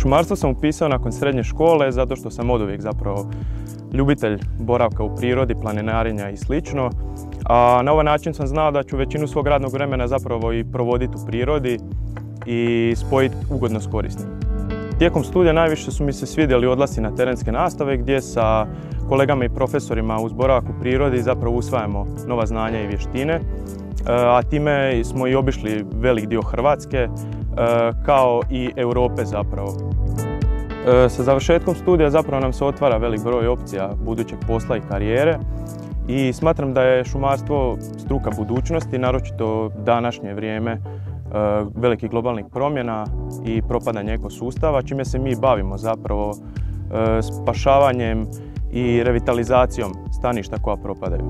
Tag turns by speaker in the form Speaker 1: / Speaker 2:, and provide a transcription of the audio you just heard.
Speaker 1: Šumarstvo sam upisao nakon srednje škole zato što sam oduvijek zapravo ljubitelj boravka u prirodi, planinarenja i slično. A na ovaj način sam znao da ću većinu svog radnog vremena zapravo i provoditi u prirodi i spojiti ugodno s korisnim. Tijekom studija najviše su mi se svidjeli odlasci na terenske nastave gdje sa kolegama i profesorima uz boravak u prirodi zapravo usvajamo nova znanja i vještine, a time smo i obišli velik dio Hrvatske kao i Europe zapravo. Sa završetkom studija zapravo nam se otvara velik broj opcija budućeg posla i karijere i smatram da je šumarstvo struka budućnosti, naročito današnje vrijeme velikih globalnih promjena i propadanja ekosustava, čime se mi bavimo zapravo spašavanjem i revitalizacijom staništa koja propadaju.